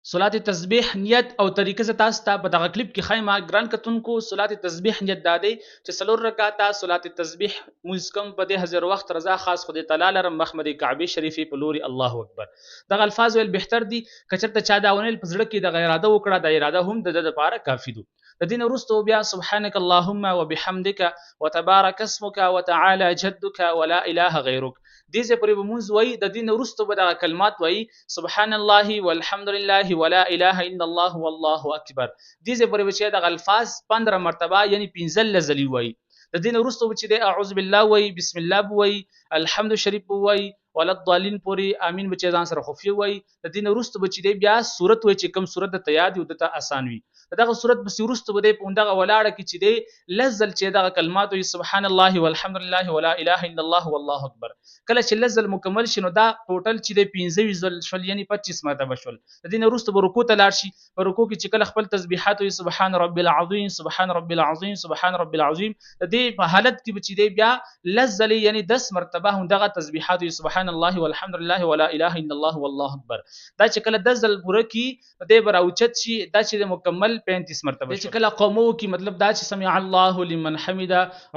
صلات تسبیح نیت او طریقه ز تاسو ته په دغه کلیپ کې خایمه ګران کتونکو صلات تسبیح نیت دادی چې څلور رکعاته صلات تسبیح موږ کوم په دې حاضر وخت رضا خاص خدای تعالی لرم محمد کعبه شریفي په لوري الله اکبر دغه الفاظ ویل بهتر دي کچرته چا دا ونیل په زړه کې د اراده وکړه د اراده هم د لپاره کافی دي د دین وروسته بیا سبحانك اللهم وبحمدك وتبارك اسمك وتعالى جدك ولا اله غيرك دې ځای پورې به مونځ وایي د دین وروسته به دغه کلمات وایي سبحان الله والحمد لله ولا اله الا الله والله اکبر دې ځای پورې به چې دغه الفاظ 15 مرتبه یعنی 15 ځلې وایي د دین وروسته به چې د اعوذ بالله وایي بسم الله وایي الحمد شریف وایي ولا الضالین پوری امین بچی ځان سره خفیه وای د دین وروسته بچی دی بیا صورت وای چې کوم صورت د تیاد او د آسان وي دغه صورت بس وروسته بده پوندغه ولاړه کی چې دی لزل چې دغه کلمات وي سبحان الله والحمد لله ولا اله الا الله والله اکبر کله چې لزل مکمل شنو دا ټوټل چې دی 15 ځل شول یعنی 25 مرتبه شول د دین وروسته به رکوع ته لاړ شي په رکوع کې چې کله خپل تسبیحات وي سبحان رب العظیم سبحان رب العظیم سبحان رب العظیم د دې په حالت کې بچی دی بیا لزل یعنی 10 مرتبه همدغه تسبیحات وي سبحان الله والحمد لله ولا اله الا الله والله اکبر دا چې کله 10 ځل پوره کی د بر اوچت شي دا چې مکمل 35 مرتبه چې کله قومو کی مطلب دا چې سمع الله لمن حمد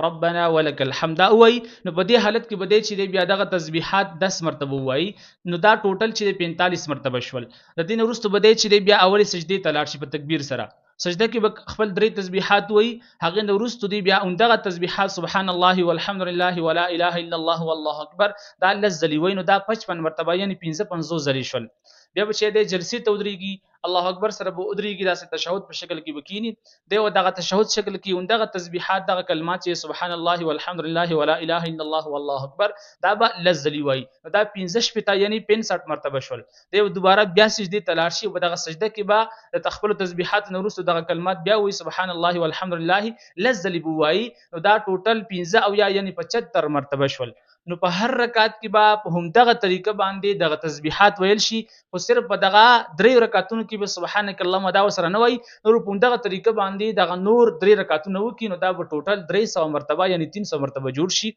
ربنا ولك الحمد وای نو په دې حالت کې بده چې بیا دغه تسبیحات 10 مرتبه وای نو دا ټوټل چې 45 مرتبه شول د دین وروسته بده چې بیا اول سجدي ته لاړ شي په تکبیر سره سجده کې خپل درې تسبیحات وای هغه نو وروسته دی بیا اندغه تسبیحات سبحان الله والحمد لله ولا اله الا الله والله اکبر دا لزلی وای نو دا 55 مرتبه یعنی 55 ځلې شول بیا به چې د جلسې ته ودرېږي الله اکبر سره به ودرېږي داسې تشهود په شکل کې وکینی دی دغه تشهود شکل کې اندغه تسبیحات دغه کلمات چې سبحان الله والحمد لله ولا اله الا الله والله اکبر دا به لزلی وای دا 15 شپته یعنی 65 مرتبه شول دی دوباره بیا سجدي ته لاړ شي په دغه سجده کې به د تخپل تسبیحات نورسته دغه کلمات بیا وای سبحان الله والحمد لله لزلی بوای نو دا ټوټل 15 او یعنی 75 مرتبه شول نو په هر رکعت کې به په همدغه طریقه باندې دغه تسبیحات ویل شي خو صرف په دغه درې رکعتونو کې به سبحانك اللهم دا وسره نه وای نو په همدغه طریقه باندې دغه نور درې رکعتونه وکي نو دا به ټوټل 300 مرتبه یعنی 300 مرتبه جوړ شي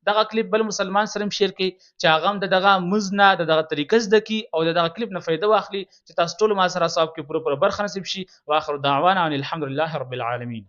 دغه کلیپ بل مسلمان سره شیر کړي چې هغه هم دغه مزنه دغه طریقې زده کی او دغه کلیپ نه فائدہ واخلي چې تاسو ټول ما سره صاحب کې پوره برخه نصیب شي واخر دعوانا ان الحمد لله رب العالمین